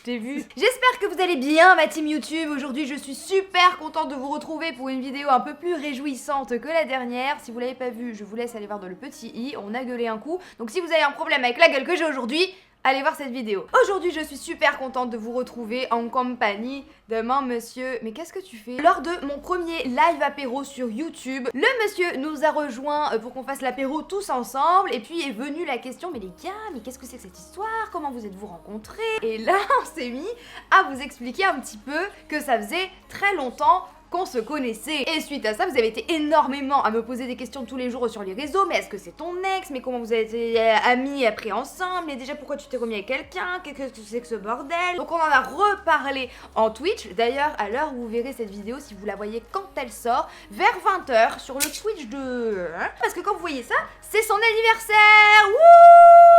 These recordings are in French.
t'ai vu. J'espère que vous allez bien ma team YouTube. Aujourd'hui je suis super contente de vous retrouver pour une vidéo un peu plus réjouissante que la dernière. Si vous l'avez pas vu, je vous laisse aller voir dans le petit i, on a gueulé un coup. Donc si vous avez un problème avec la gueule que j'ai aujourd'hui, allez voir cette vidéo. Aujourd'hui, je suis super contente de vous retrouver en compagnie de mon monsieur... Mais qu'est-ce que tu fais? Lors de mon premier live apéro sur YouTube, le monsieur nous a rejoint pour qu'on fasse l'apéro tous ensemble. Et puis est venue la question, mais les gars, mais qu'est-ce que c'est que cette histoire? Comment vous êtes-vous rencontrés? Et là, on s'est mis à vous expliquer un petit peu que ça faisait très longtemps qu'on se connaissait. Et suite à ça, vous avez été énormément à me poser des questions tous les jours sur les réseaux. Mais est-ce que c'est ton ex? Mais comment vous avez été amis après ensemble? Mais déjà, pourquoi tu t'es remis avec quelqu'un? Qu'est-ce que c'est que ce bordel? Donc on en a reparlé en Twitch. D'ailleurs, à l'heure où vous verrez cette vidéo, si vous la voyez quand elle sort, vers 20 h sur le Twitch de... Parce que quand vous voyez ça, c'est son anniversaire. Wouh!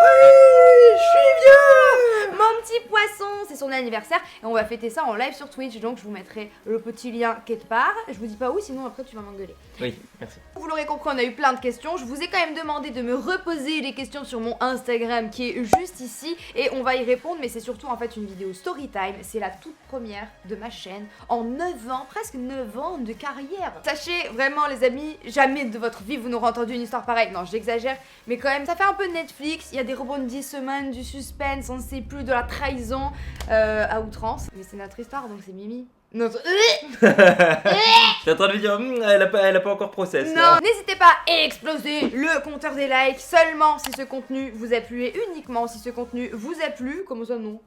Oui, je suis vieux! Mon petit poisson, c'est son anniversaire. Et on va fêter ça en live sur Twitch. Donc je vous mettrai le petit lien quelque part. Je vous dis pas où, sinon après tu vas m'engueuler. Oui, merci. Vous l'aurez compris, on a eu plein de questions. Je vous ai quand même demandé de me reposer les questions sur mon Instagram qui est juste ici. Et on va y répondre, mais c'est surtout en fait une vidéo story time. C'est la toute première de ma chaîne en 9 ans, presque 9 ans de carrière. Sachez vraiment les amis, jamais de votre vie vous n'aurez entendu une histoire pareille. Non, j'exagère, mais quand même, ça fait un peu Netflix. Il y a des rebondissements, du suspense, on ne sait plus, de la trahison à outrance. Mais c'est notre histoire, donc c'est Mimi. Notre... T'es en train de me dire, elle a pas encore process. Non, n'hésitez pas à exploser le compteur des likes seulement si ce contenu vous a plu et uniquement si ce contenu vous a plu. Comment ça non?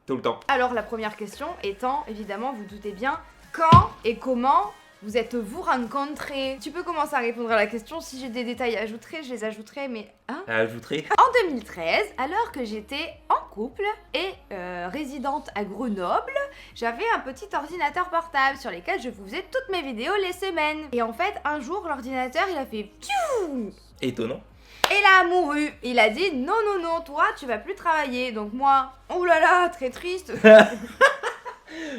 Tout le temps. Alors la première question étant, évidemment, vous doutez bien, quand et comment vous êtes-vous rencontrés? Tu peux commencer à répondre à la question. Si j'ai des détails à ajouter, je les ajouterai, mais... Hein? À ajouter. En 2013, alors que j'étais en couple et résidente à Grenoble, j'avais un petit ordinateur portable sur lequel je faisais toutes mes vidéos les semaines. Et en fait, un jour, l'ordinateur, il a fait... Pfiou. Étonnant. Et là, mouru. Il a dit, non, non, non, toi, tu vas plus travailler. Donc moi, oh là là, très triste.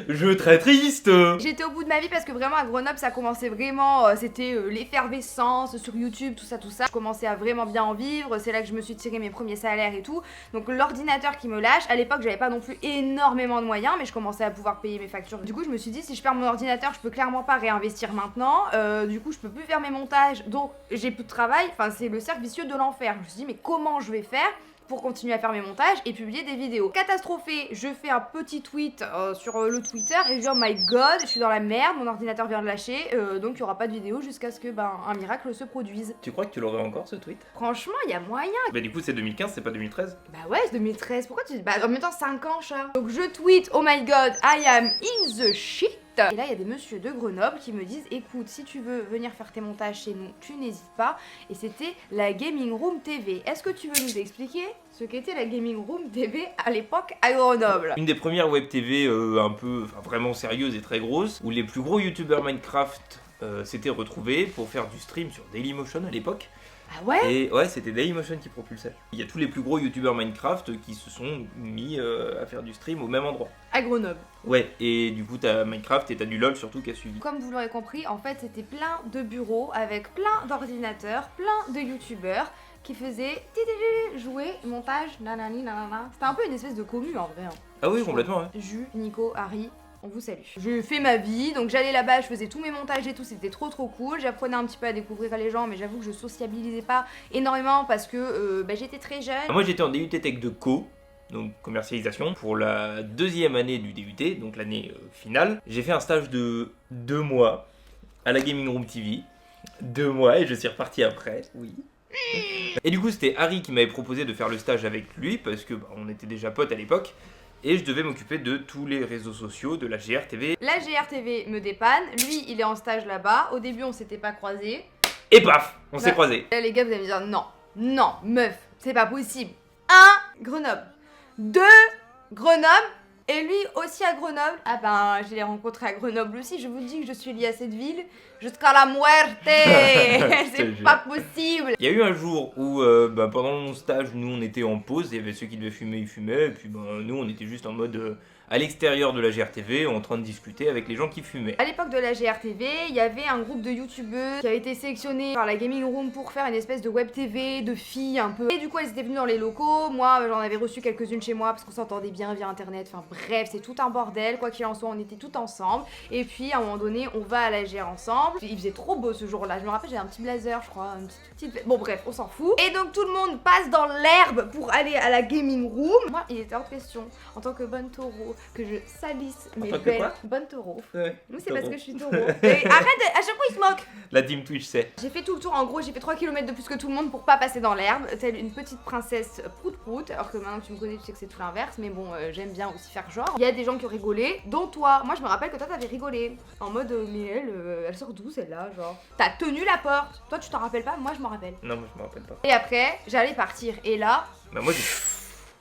Je très triste. J'étais au bout de ma vie parce que vraiment à Grenoble ça commençait vraiment, c'était l'effervescence sur YouTube, tout ça. Je commençais à vraiment bien en vivre, c'est là que je me suis tiré mes premiers salaires et tout. Donc l'ordinateur qui me lâche, à l'époque j'avais pas non plus énormément de moyens mais je commençais à pouvoir payer mes factures. Du coup je me suis dit si je perds mon ordinateur je peux clairement pas réinvestir maintenant, du coup je peux plus faire mes montages donc j'ai plus de travail, enfin c'est le cercle vicieux de l'enfer. Je me suis dit mais comment je vais faire pour continuer à faire mes montages et publier des vidéos. Catastrophée, je fais un petit tweet sur le Twitter et je dis oh my god, je suis dans la merde, mon ordinateur vient de lâcher, donc il y aura pas de vidéo jusqu'à ce que un miracle se produise. Tu crois que tu l'aurais encore ce tweet? Franchement, il y a moyen. Bah du coup c'est 2015, c'est pas 2013? Bah ouais, c'est 2013, pourquoi tu dis... Bah en même temps 5 ans chat. Donc je tweet oh my god, I am in the shit. Et là, il y a des messieurs de Grenoble qui me disent écoute, si tu veux venir faire tes montages chez nous, tu n'hésites pas. Et c'était la Gaming Room TV. Est-ce que tu veux nous expliquer ce qu'était la Gaming Room TV à l'époque à Grenoble? Une des premières web TV un peu, vraiment sérieuse et très grosse, où les plus gros youtubeurs Minecraft s'étaient retrouvés pour faire du stream sur Dailymotion à l'époque. Ah ouais? Et ouais, c'était Dailymotion qui propulsait. Il y a tous les plus gros youtubeurs Minecraft qui se sont mis à faire du stream au même endroit. À Grenoble. Ouais, et du coup t'as Minecraft et t'as du LoL surtout qui a suivi. Comme vous l'aurez compris, en fait c'était plein de bureaux avec plein d'ordinateurs, plein de youtubeurs qui faisaient jouer, montage, nanani nanana. C'était un peu une espèce de commu en vrai. Hein. Ah oui, complètement, ouais. Jus, Nico, Harry, on vous salue. Je fais ma vie, donc j'allais là-bas, je faisais tous mes montages et tout, c'était trop cool. J'apprenais un petit peu à découvrir les gens, mais j'avoue que je sociabilisais pas énormément parce que j'étais très jeune. Moi j'étais en DUT Tech de Co, donc commercialisation, pour la deuxième année du DUT, donc l'année finale. J'ai fait un stage de 2 mois à la Gaming Room TV. 2 mois et je suis reparti après, oui. Et du coup c'était Harry qui m'avait proposé de faire le stage avec lui parce que on était déjà potes à l'époque. Et je devais m'occuper de tous les réseaux sociaux de la GRTV. La GRTV me dépanne, lui il est en stage là-bas, au début on s'était pas croisés. Et paf, on s'est croisés. Là les gars vous allez me dire non, non, meuf, c'est pas possible. 1, Grenoble. 2, Grenoble. Et lui aussi à Grenoble. Ah ben je l'ai rencontré à Grenoble aussi, je vous dis que je suis liée à cette ville. jusqu'à la muerte. Je te C'est jure. pas possible. Il y a eu un jour où pendant mon stage, nous on était en pause, il y avait ceux qui devaient fumer, ils fumaient, et puis nous on était juste en mode à l'extérieur de la GRTV en train de discuter avec les gens qui fumaient. À l'époque de la GRTV, il y avait un groupe de youtubeuses qui avait été sélectionné par la Gaming Room pour faire une espèce de web TV de filles un peu. Et du coup, elles étaient venues dans les locaux. Moi, j'en avais reçu quelques-unes chez moi parce qu'on s'entendait bien via internet. Enfin bref, c'est tout un bordel. Quoi qu'il en soit, on était tout ensemble. Et puis à un moment donné, on va à la GR ensemble. Il faisait trop beau ce jour-là. Je me rappelle, j'avais un petit blazer, je crois, une petite. Bon bref, on s'en fout. Et donc tout le monde passe dans l'herbe pour aller à la Gaming Room. Moi, il était hors de question, en tant que bonne taureau, que je salisse mes tant que belles quoi bonne taureau. Ouais, Oui, c'est taureau. parce que je suis taureau. Et arrête, à chaque fois il se moque. La team Twitch c'est. J'ai fait tout le tour, en gros, j'ai fait 3 km de plus que tout le monde pour pas passer dans l'herbe, telle une petite princesse prout-prout, alors que maintenant que tu me connais, tu sais que c'est tout l'inverse, mais bon, j'aime bien aussi faire genre. Il y a des gens qui ont rigolé, dont toi. Moi, je me rappelle que toi, t'avais rigolé. En mode, mais elle sort d'où celle-là, genre. T'as tenu la porte. Toi, tu t'en rappelles pas, moi, je m'en rappelle. Non, moi je me rappelle pas. Et après, j'allais partir, et là, Bah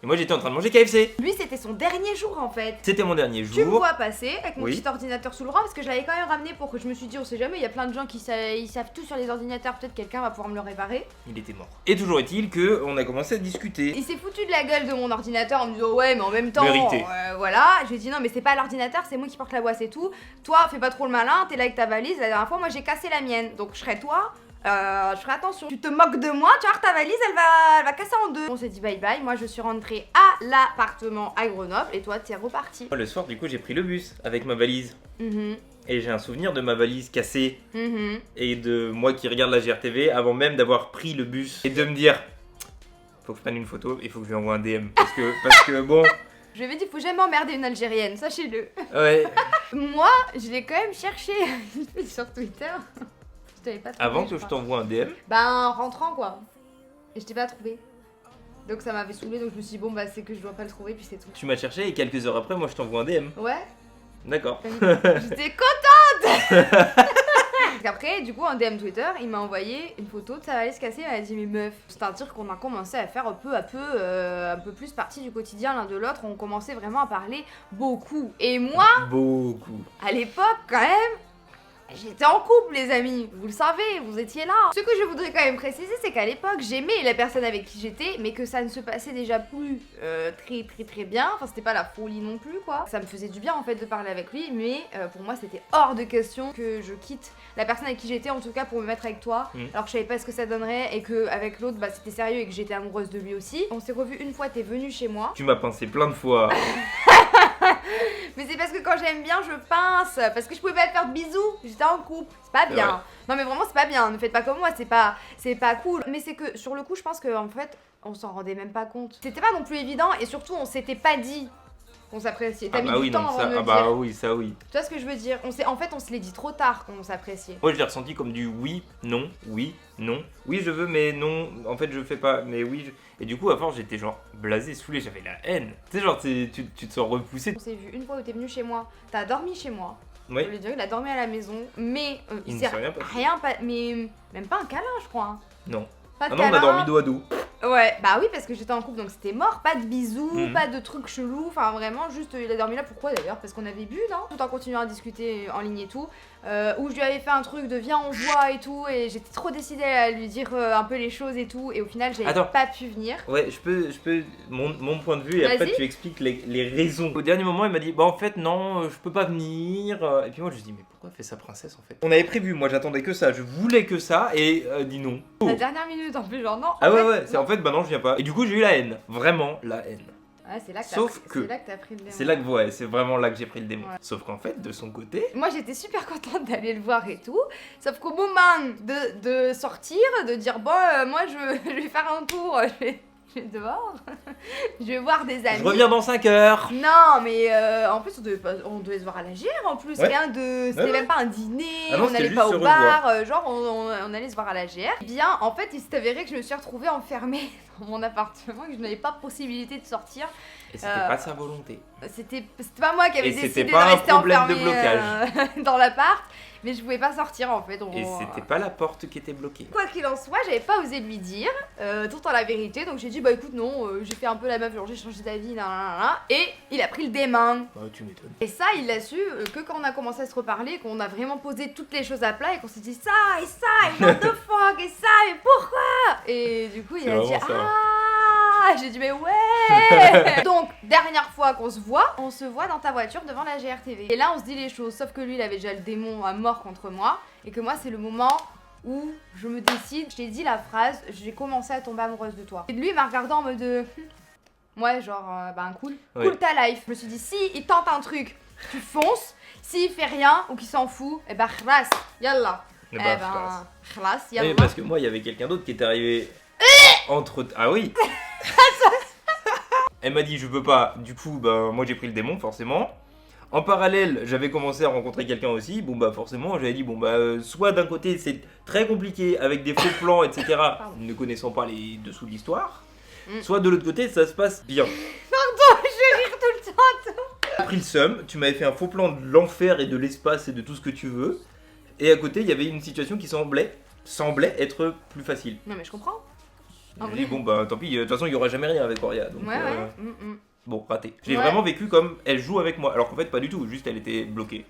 moi j'étais en train de manger KFC. lui, c'était son dernier jour en fait. C'était mon dernier Tu me jour. vois passer avec mon Oui. petit ordinateur sous le bras parce que je l'avais quand même ramené pour que je me suis dit on sait jamais, il y a plein de gens qui ils savent tout sur les ordinateurs, peut-être quelqu'un va pouvoir me le réparer. Il était mort. Et toujours est-il que on a commencé à discuter. Il s'est foutu de la gueule de mon ordinateur en me disant ouais mais en même temps Mérité. voilà, je lui ai dit non mais c'est pas l'ordinateur, c'est moi qui porte la boisse et tout. Toi fais pas trop le malin, t'es là avec ta valise, la dernière fois moi j'ai cassé la mienne, donc je serais toi. Je ferai attention. Tu te moques de moi, tu vois, ta valise, elle va casser en deux. On s'est dit bye bye. Moi, je suis rentrée à l'appartement à Grenoble et toi, t'es reparti. Le soir, du coup, j'ai pris le bus avec ma valise. Mhm, Et j'ai un souvenir de ma valise cassée mhm. et de moi qui regarde la GRTV avant même d'avoir pris le bus et de me dire faut que je prenne une photo, il faut que je lui envoie un DM. Parce que bon, Je lui avais dit, faut jamais emmerder une Algérienne, sachez-le. ouais. Moi, je l'ai quand même cherché sur Twitter. Je t'avais pas trouvé. Avant que je crois. t'envoie un DM, Ben, en rentrant, quoi. Et je t'ai pas trouvé. Donc ça m'avait saoulé, donc je me suis dit, bon, bah, c'est que je dois pas le trouver, puis c'est tout. tu m'as cherché et quelques heures après, moi je t'envoie un DM. Ouais, D'accord. j'étais contente. Après, du coup, en DM Twitter, il m'a envoyé une photo de sa valise cassée. Il m'a dit, mais meuf, c'est-à-dire qu'on a commencé à faire peu à peu, un peu plus partie du quotidien l'un de l'autre. On commençait vraiment à parler beaucoup. Et moi, Beaucoup. à l'époque, quand même, j'étais en couple, les amis. Vous le savez, vous étiez là. Ce que je voudrais quand même préciser, c'est qu'à l'époque, j'aimais la personne avec qui j'étais, mais que ça ne se passait déjà plus très bien. Enfin, c'était pas la folie non plus, quoi. Ça me faisait du bien, en fait, de parler avec lui, mais pour moi, c'était hors de question que je quitte la personne avec qui j'étais, en tout cas, pour me mettre avec toi. Alors que je savais pas ce que ça donnerait, et que avec l'autre, bah, c'était sérieux et que j'étais amoureuse de lui aussi. On s'est revus une fois, t'es venu chez moi. Tu m'as pincé plein de fois. Mais c'est parce que quand j'aime bien, je pince. Parce que je pouvais pas te faire de bisous. J'étais en couple. C'est pas bien. Ouais. Non, mais vraiment, c'est pas bien. Ne faites pas comme moi. C'est pas cool. Mais c'est que sur le coup, je pense qu'en fait, on s'en rendait même pas compte. C'était pas non plus évident. Et surtout, on s'était pas dit qu'on s'appréciait. T'as Ah mis bah du oui, temps non, avant ça, de me ah le bah dire. oui, ça oui. Tu vois ce que je veux dire? En fait, on se l'est dit trop tard qu'on s'appréciait. Moi je l'ai ressenti comme du oui, non, oui, non. Oui je veux mais non, en fait je fais pas, mais oui je... Et du coup à force j'étais genre blasé, saoulé, j'avais la haine. Tu sais genre tu te sens repoussé. On s'est vu une fois où t'es venu chez moi. T'as dormi chez moi. Oui, Je lui ai dit, il a dormi à la maison. Mais il ne s'est s'est rien passé. mais même pas un câlin, je crois. Hein. Non. Pas de Ah non, on a câlin. dormi dos à dos. Ouais, bah oui, parce que j'étais en couple donc c'était mort, pas de bisous, Mhm. pas de trucs chelous, enfin vraiment juste il a dormi là, pourquoi d'ailleurs? Parce qu'on avait bu, non? Tout en continuant à discuter en ligne et tout, où je lui avais fait un truc de viens on voit et tout, et j'étais trop décidée à lui dire un peu les choses et tout, et au final j'avais Attends. pas pu venir. Ouais, je peux mon point de vue et après Vas-y. tu expliques les raisons. Au dernier moment, il m'a dit bah en fait non, je peux pas venir. Et puis moi je lui dis mais pourquoi fait sa princesse en fait? On avait prévu, moi j'attendais que ça, je voulais que ça et dit non. La dernière minute en plus, genre non. Ah en ouais fait, ouais, c'est non. en fait bah non je viens pas. Et du coup j'ai eu la haine, vraiment la haine. Ah, c'est là que Sauf t'as que- c'est là que t'as pris le démon. C'est là que ouais, c'est vraiment là que j'ai pris le démon. Ouais. Sauf qu'en fait de son côté, Moi j'étais super contente d'aller le voir et tout, sauf qu'au moment de sortir, de dire bon moi je vais faire un tour, je vais dehors, je vais voir des amis. je reviens dans 5 heures. Non mais en plus on devait se voir à la GR en plus, Ouais. rien de... C'était Ouais, même pas un dîner, Ah non, on c'était n'allait juste pas se au revoir. bar, genre on allait se voir à la GR. Eh bien en fait il s'est avéré que je me suis retrouvée enfermée dans mon appartement et que je n'avais pas possibilité de sortir. Et c'était pas sa volonté. C'était pas moi qui avais Et c'était décidé de pas un rester problème de enfermée dans l'appart, mais je pouvais pas sortir en fait. Et c'était pas la porte qui était bloquée. Quoi qu'il en soit, j'avais pas osé lui dire tout en la vérité, donc j'ai dit bah écoute non, j'ai fait un peu la meuf, genre j'ai changé d'avis, et il a pris le démain. Bah tu m'étonnes. Et ça, il l'a su que quand on a commencé à se reparler, qu'on a vraiment posé toutes les choses à plat et qu'on s'est dit ça, et what the fuck, et ça, et pourquoi. Et du coup, il a dit ah, j'ai dit mais ouais. Donc, dernière fois qu'on se voit, on se voit dans ta voiture devant la GRTV. Et là, on se dit les choses, sauf que lui, il avait déjà le démon à mort contre moi, et que moi, c'est le moment où je me décide, je t'ai dit la phrase, j'ai commencé à tomber amoureuse de toi. Et lui, il m'a regardé en mode de... Ouais, genre, cool. Ouais. Cool ta life. Je me suis dit, si il tente un truc, tu fonces. S'il fait rien ou qu'il s'en fout, eh ben, khlas, yallah. Khlas, yallah. Oui, parce que moi, il y avait quelqu'un d'autre qui était arrivé entre... Ah oui. Elle m'a dit, je peux pas. Du coup, bah, moi, j'ai pris le démon, forcément. En parallèle, j'avais commencé à rencontrer quelqu'un aussi. Bon, bah, forcément, j'avais dit, bon, bah, soit d'un côté, c'est très compliqué avec des faux plans, etc., ne connaissant pas les dessous de l'histoire. Soit de l'autre côté, ça se passe bien. Pardon, je vais rire tout le temps. J'ai pris le seum, tu m'avais fait un faux plan de l'enfer et de l'espace et de tout ce que tu veux. Et à côté, il y avait une situation qui semblait être plus facile. Non mais je comprends. J'ai dit, bon bah tant pis, de toute façon, il n'y aura jamais rien avec Auria. Donc, ouais. Bon, raté. J'ai vraiment vécu comme elle joue avec moi, alors qu'en fait, pas du tout, juste elle était bloquée.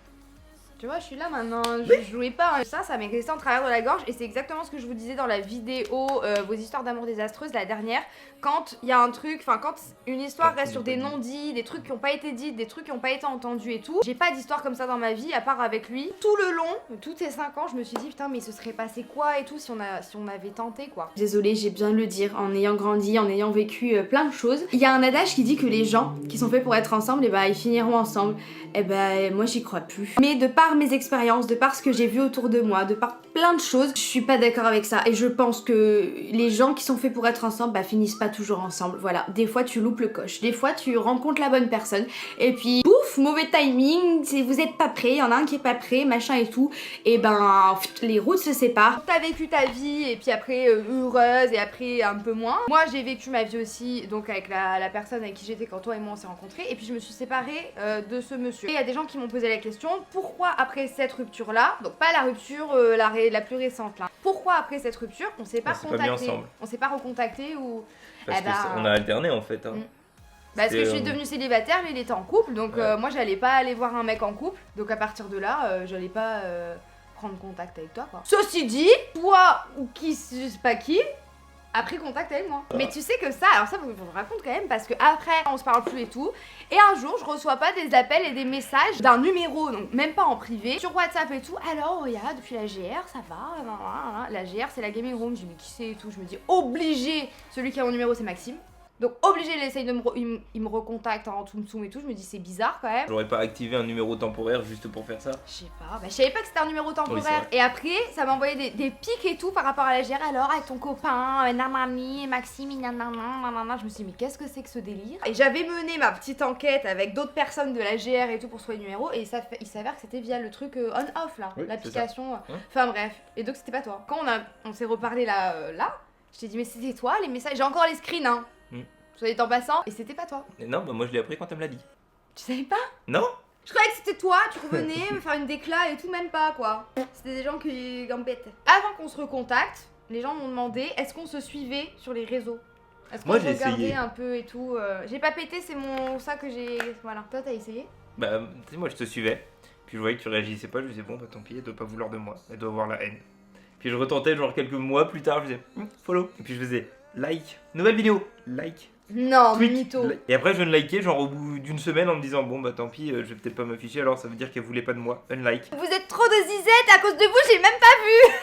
Tu vois, je suis là maintenant, je jouais pas. Ça m'est resté en travers de la gorge et c'est exactement ce que je vous disais dans la vidéo vos histoires d'amour désastreuses, la dernière. Quand il y a un truc, enfin quand une histoire reste sur des non-dits, des trucs qui ont pas été dits, des trucs qui ont pas été entendus et tout. J'ai pas d'histoire comme ça dans ma vie à part avec lui. Tout le long, tous ces 5 ans, je me suis dit putain mais il se serait passé quoi et tout si on avait tenté quoi. Désolée, j'ai besoin de le dire, en ayant grandi, en ayant vécu plein de choses. Il y a un adage qui dit que les gens qui sont faits pour être ensemble, et bah ils finiront ensemble. Et ben moi j'y crois plus. Mais de par mes expériences, de par ce que j'ai vu autour de moi, de par plein de choses, je suis pas d'accord avec ça. Et je pense que les gens qui sont faits pour être ensemble, bah finissent pas toujours ensemble. Voilà, des fois tu loupes le coche, des fois tu rencontres la bonne personne, et puis pouf, mauvais timing, vous êtes pas prêts, il y en a un qui est pas prêt, machin et tout, et ben les routes se séparent. T'as vécu ta vie, et puis après heureuse, et après un peu moins. Moi j'ai vécu ma vie aussi, donc avec la personne avec qui j'étais quand toi et moi on s'est rencontrés, et puis je me suis séparée de ce monsieur. Et il y a des gens qui m'ont posé la question, pourquoi après cette rupture là, donc pas la rupture la plus récente là, pourquoi après cette rupture on s'est pas contacté, on s'est pas recontacté ou... Parce qu'on a alterné en fait. Hein. Parce que je suis devenue célibataire, lui il était en couple, donc moi j'allais pas aller voir un mec en couple, donc à partir de là j'allais pas prendre contact avec toi quoi. Ceci dit, toi ou qui, je sais pas qui, a pris contact avec moi. Mais tu sais que ça, alors ça, je vous raconte quand même, parce que après, on se parle plus et tout. Et un jour, je reçois pas des appels et des messages d'un numéro, donc même pas en privé, sur WhatsApp et tout. Alors, regarde, depuis la GR, ça va. La GR, c'est la gaming room. Je me dis, qui c'est et tout. Je me dis, obligé, celui qui a mon numéro, c'est Maxime. Donc obligé, il me recontacte en Tsum Tsum et tout, je me dis c'est bizarre quand même. J'aurais pas activé un numéro temporaire juste pour faire ça. Je sais pas, je savais pas que c'était un numéro temporaire. Et après, ça m'a envoyé des pics et tout par rapport à la GR. Alors avec ton copain, nanani, Maxime, nanana. Je me suis dit mais qu'est-ce que c'est que ce délire? Et j'avais mené ma petite enquête avec d'autres personnes de la GR et tout pour trouver le numéro. Et il s'avère que c'était via le truc on-off là, oui, l'application. Enfin bref, et donc c'était pas toi. Quand on s'est reparlé là, je t'ai dit mais c'était toi les messages, j'ai encore les screens hein. Soit dit en passant, et c'était pas toi. Et non, bah moi je l'ai appris quand elle me l'a dit. Tu savais pas? Non. Je croyais que c'était toi, tu revenais me faire une déclat et tout, même pas quoi. C'était des gens qui embêtaient. Avant qu'on se recontacte, les gens m'ont demandé est-ce qu'on se suivait sur les réseaux? Est-ce qu'on regardait un peu et tout J'ai pas pété, c'est ça que j'ai... Voilà. Toi t'as essayé? Bah, tu sais, moi je te suivais. Puis je voyais que tu réagissais pas, je me disais bon bah tant pis, elle doit pas vouloir de moi, elle doit avoir la haine. Puis je retentais genre quelques mois plus tard, je faisais follow. Et puis je faisais like, nouvelle vidéo, like. Non, mytho. Et après je ne likais genre au bout d'une semaine en me disant bon bah tant pis, je vais peut-être pas m'afficher alors ça veut dire qu'elle voulait pas de moi, unlike. Vous êtes trop de zizette, à cause de vous j'ai même pas vu.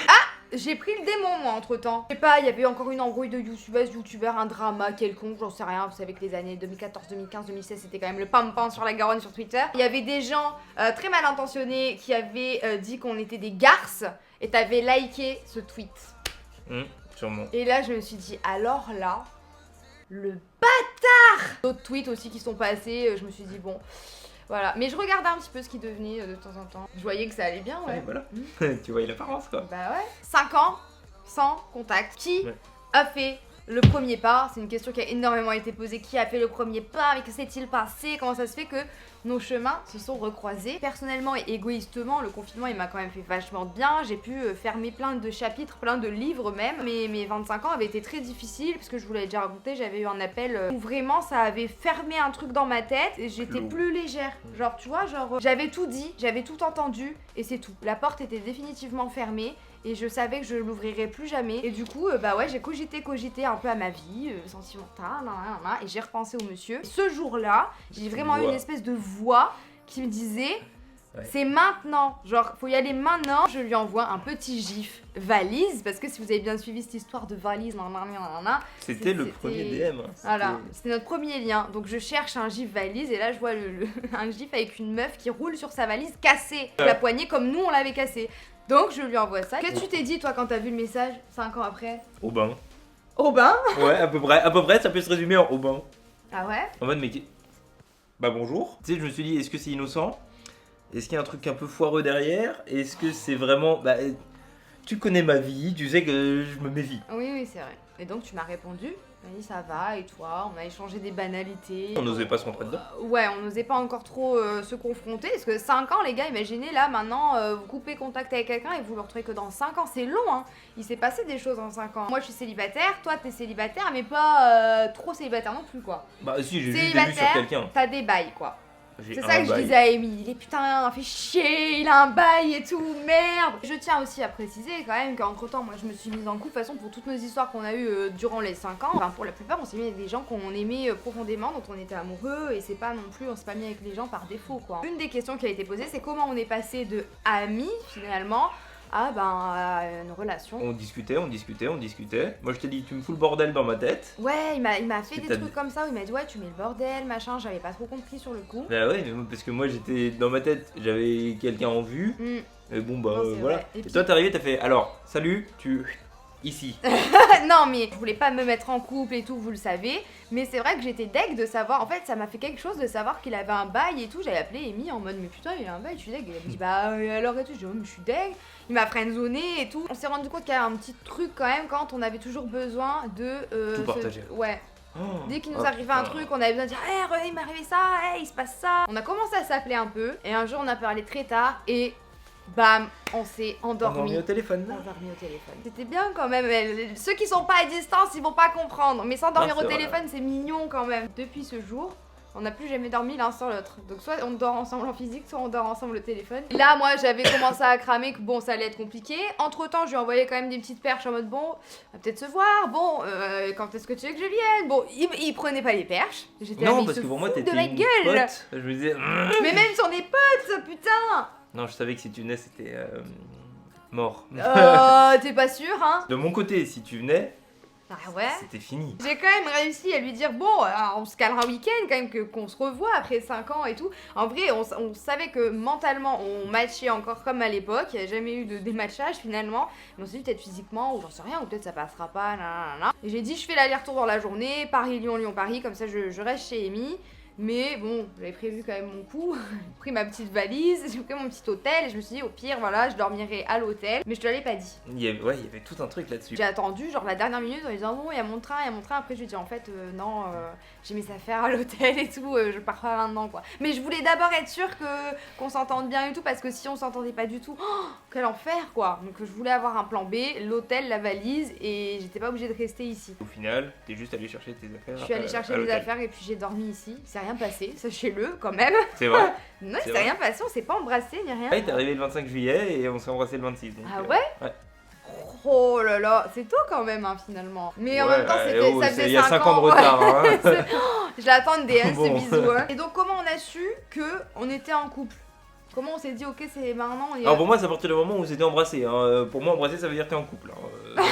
Ah, j'ai pris le démon moi entre temps. Je sais pas, il y avait encore une embrouille de youtubeur, un drama quelconque, j'en sais rien, vous savez que les années 2014, 2015, 2016 c'était quand même le pam-pam sur la Garonne sur Twitter. Il y avait des gens très mal intentionnés qui avaient dit qu'on était des garces et t'avais liké ce tweet. Sûrement. Et là je me suis dit alors là, le bâtard. D'autres tweets aussi qui sont passés, je me suis dit bon, voilà. Mais je regardais un petit peu ce qui devenait de temps en temps. Je voyais que ça allait bien, ouais. Voilà. Tu voyais l'apparence quoi. Bah ouais. 5 ans sans contact. Qui a fait le premier pas? C'est une question qui a énormément été posée. Qui a fait le premier pas? Mais que s'est-il passé? Comment ça se fait que nos chemins se sont recroisés? Personnellement et égoïstement, le confinement il m'a quand même fait vachement de bien. J'ai pu fermer plein de chapitres, plein de livres même. Mes 25 ans avaient été très difficiles parce que je vous l'avais déjà raconté, j'avais eu un appel où vraiment ça avait fermé un truc dans ma tête et j'étais plus légère. Genre tu vois, j'avais tout dit, j'avais tout entendu et c'est tout. La porte était définitivement fermée. Et je savais que je l'ouvrirais plus jamais. Et du coup, bah ouais, j'ai cogité un peu à ma vie sentimentale, et j'ai repensé au monsieur. Ce jour-là, j'ai vraiment eu une espèce de voix qui me disait c'est maintenant, genre faut y aller maintenant. Je lui envoie un petit gif valise, parce que si vous avez bien suivi cette histoire de valise, c'était le premier DM. Voilà, c'était notre premier lien. Donc je cherche un gif valise et là je vois un gif avec une meuf qui roule sur sa valise cassée, la poignée comme nous on l'avait cassée. Donc je lui envoie ça. Qu'est-ce que tu t'es dit toi quand t'as vu le message 5 ans après? Au bain. Au bain? Ouais, à peu près, ça peut se résumer en au bain. Ah ouais? En mode, mais. Bah bonjour. Tu sais, je me suis dit, est-ce que c'est innocent? Est-ce qu'il y a un truc un peu foireux derrière? Est-ce que c'est vraiment. Bah, tu connais ma vie, tu sais que je me méfie. Oui, c'est vrai. Et donc tu m'as répondu, tu m'as dit ça va, et toi? On a échangé des banalités. On n'osait pas se rentrer dedans. Ouais, on n'osait pas encore trop se confronter. Parce que 5 ans, les gars, imaginez là maintenant, vous coupez contact avec quelqu'un et vous le retrouvez que dans 5 ans. C'est long, hein. Il s'est passé des choses en 5 ans. Moi je suis célibataire, toi t'es célibataire, mais pas trop célibataire non plus, quoi. Bah si, j'ai juste des vues sur quelqu'un. T'as des bails, quoi. C'est ça que je disais à Amy, il est putain, fait chier, il a un bail et tout, merde. Je tiens aussi à préciser quand même qu'entre temps, moi je me suis mise en couple, de toute façon pour toutes nos histoires qu'on a eues durant les 5 ans, enfin pour la plupart on s'est mis avec des gens qu'on aimait profondément, dont on était amoureux, et c'est pas non plus, on s'est pas mis avec les gens par défaut quoi. Une des questions qui a été posée, c'est comment on est passé de amis finalement à une relation. On discutait. Moi je t'ai dit, tu me fous le bordel dans ma tête. Ouais, il m'a fait des trucs comme ça où il m'a dit ouais, tu mets le bordel, machin, j'avais pas trop compris sur le coup. Bah ouais, parce que moi j'étais dans ma tête, j'avais quelqu'un en vue. Et bon bah non, voilà. Et toi t'es arrivé, t'as fait alors, salut, ici. Non mais je voulais pas me mettre en couple et tout, vous le savez. Mais c'est vrai que j'étais deg de savoir, en fait ça m'a fait quelque chose de savoir qu'il avait un bail et tout. J'avais appelé Amy en mode mais putain il a un bail, je suis deg. Il a dit bah alors et tout, je dis oh mais je suis deg. Il m'a friendzoné et tout. On s'est rendu compte qu'il y avait un petit truc quand même quand on avait toujours besoin de... tout partager. Ouais. Dès qu'il nous arrivait un truc, on avait besoin de dire hey, il m'est arrivé ça, hey, il se passe ça. On a commencé à s'appeler un peu et un jour on a parlé très tard et bam, on s'est endormi. Endormi au téléphone. C'était bien quand même. Ceux qui sont pas à distance, ils vont pas comprendre. Mais s'endormir au téléphone, c'est mignon quand même. Depuis ce jour, on n'a plus jamais dormi l'un sur l'autre. Donc soit on dort ensemble en physique, soit on dort ensemble au téléphone. Là, moi, j'avais commencé à cramer que bon, ça allait être compliqué. Entre temps, je lui envoyais quand même des petites perches en mode bon, on va peut-être se voir. Bon, quand est-ce que tu veux que je vienne? Bon, il prenait pas les perches. J'étais non, parce que pour moi, t'étais une pote. Je me disais. Mais même sur des potes, putain. Non, je savais que si tu venais, c'était mort. T'es pas sûr, hein? De mon côté, si tu venais, ouais. C'était fini. J'ai quand même réussi à lui dire bon, on se calera un week-end quand même, qu'on se revoit après 5 ans et tout. En vrai, on savait que mentalement, on matchait encore comme à l'époque. Il n'y a jamais eu de dématchage finalement. Mais on s'est dit peut-être physiquement, ou j'en sais rien, ou peut-être ça passera pas. Et j'ai dit je fais l'aller-retour dans la journée, Paris-Lyon, Lyon-Paris, comme ça je reste chez Amy. Mais bon, j'avais prévu quand même mon coup, j'ai pris ma petite valise, j'ai pris mon petit hôtel et je me suis dit au pire voilà je dormirai à l'hôtel, mais je te l'avais pas dit. Il y avait tout un truc là-dessus. J'ai attendu genre la dernière minute en lui disant bon il y a mon train, après je lui ai dit en fait non, j'ai mes affaires à l'hôtel et tout, je pars pas maintenant quoi. Mais je voulais d'abord être sûre qu'on s'entende bien et tout parce que si on s'entendait pas du tout, quel enfer quoi. Donc je voulais avoir un plan B, l'hôtel, la valise et j'étais pas obligée de rester ici. Au final, t'es juste allé chercher tes affaires. Je suis allée chercher mes affaires et puis j'ai dormi ici. C'est rien passé, sachez-le quand même. C'est vrai. Non, c'est rien passé, on s'est pas embrassé ni rien. Ouais, t'es arrivé le 25 juillet et on s'est embrassé le 26. Donc, ah ouais. Ouais. Oh là là, c'est tôt quand même hein, finalement. Mais en même temps, ça faisait 5 ans. Il y a 5 ans de retard. Hein. Je l'attends une DS, bon. C'est bisous. Hein. Et donc comment on a su que on était en couple? Comment on s'est dit ok c'est maintenant on est... Alors pour moi c'est à partir du moment où on s'était embrassé. Hein. Pour moi embrasser ça veut dire t'es en couple. Hein.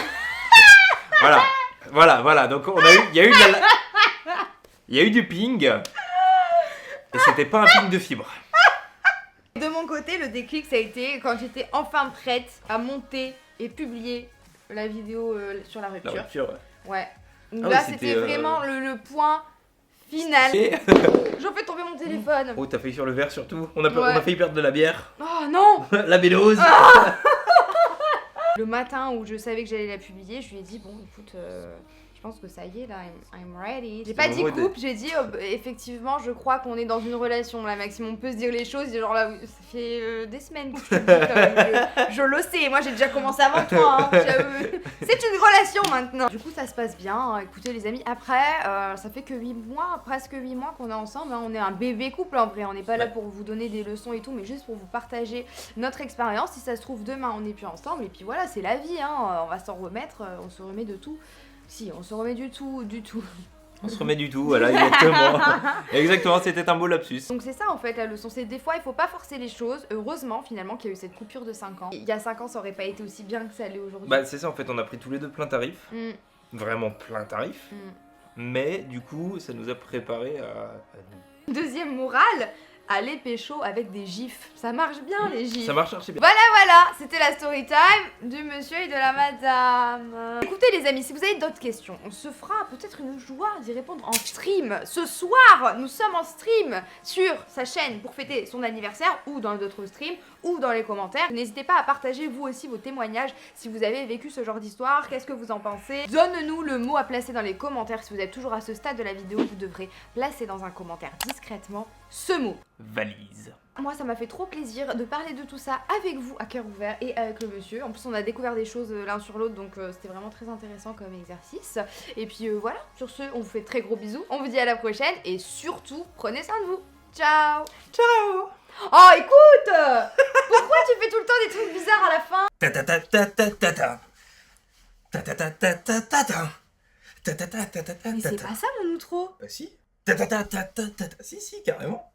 Voilà. Donc il y a eu du ping. Et c'était pas un ping de fibre. De mon côté, le déclic, ça a été quand j'étais enfin prête à monter et publier la vidéo sur la rupture. La rupture, ouais. Donc là, c'était vraiment le point final. J'en fais tomber mon téléphone. Oh, t'as failli sur le verre surtout. On a failli perdre de la bière. Oh non. La bélose. Le matin où je savais que j'allais la publier, je lui ai dit bon écoute, je pense que ça y est là, I'm ready. J'ai pas dit couple, j'ai dit effectivement je crois qu'on est dans une relation là Maxime, on peut se dire les choses, genre là ça fait des semaines que je te le dis quand même, je le sais, moi j'ai déjà commencé avant toi, hein. C'est une relation maintenant. Du coup ça se passe bien, hein. Écoutez les amis, après ça fait que 8 mois, presque 8 mois qu'on est ensemble, hein. On est un bébé couple en vrai, on n'est pas là pour vous donner des leçons et tout, mais juste pour vous partager notre expérience. Si ça se trouve demain on n'est plus ensemble et puis voilà c'est la vie, hein. On va s'en remettre, on se remet de tout. Si, on se remet du tout. On se remet du tout, voilà, exactement. Exactement, c'était un beau lapsus. Donc c'est ça en fait la leçon, c'est des fois il faut pas forcer les choses. Heureusement finalement qu'il y a eu cette coupure de 5 ans. Il y a 5 ans ça aurait pas été aussi bien que ça l'est aujourd'hui. Bah c'est ça en fait, on a pris tous les deux plein tarif. Vraiment plein tarif. Mais du coup, ça nous a préparé à nous. Deuxième morale, aller pécho avec des gifs. Ça marche bien les gifs. Ça marche archi bien. Voilà, c'était la story time du monsieur et de la madame. Écoutez les amis, si vous avez d'autres questions, on se fera peut-être une joie d'y répondre en stream. Ce soir, nous sommes en stream sur sa chaîne pour fêter son anniversaire ou dans d'autres streams ou dans les commentaires. N'hésitez pas à partager vous aussi vos témoignages si vous avez vécu ce genre d'histoire, qu'est-ce que vous en pensez. Donne-nous le mot à placer dans les commentaires. Si vous êtes toujours à ce stade de la vidéo, vous devrez placer dans un commentaire discrètement ce mot. Valise. Moi ça m'a fait trop plaisir de parler de tout ça avec vous à cœur ouvert et avec le monsieur. En plus on a découvert des choses l'un sur l'autre, donc c'était vraiment très intéressant comme exercice. Et puis voilà, sur ce on vous fait très gros bisous, on vous dit à la prochaine et surtout prenez soin de vous. Ciao. Ciao. Oh écoute, pourquoi tu fais tout le temps des trucs bizarres à la fin? Ta ta ta ta ta ta ta. Ta ta ta ta ta ta ta. Ta ta ta ta ta ta ta. Mais c'est pas ça mon outro. Bah si. Ta ta ta ta ta ta ta. Si carrément.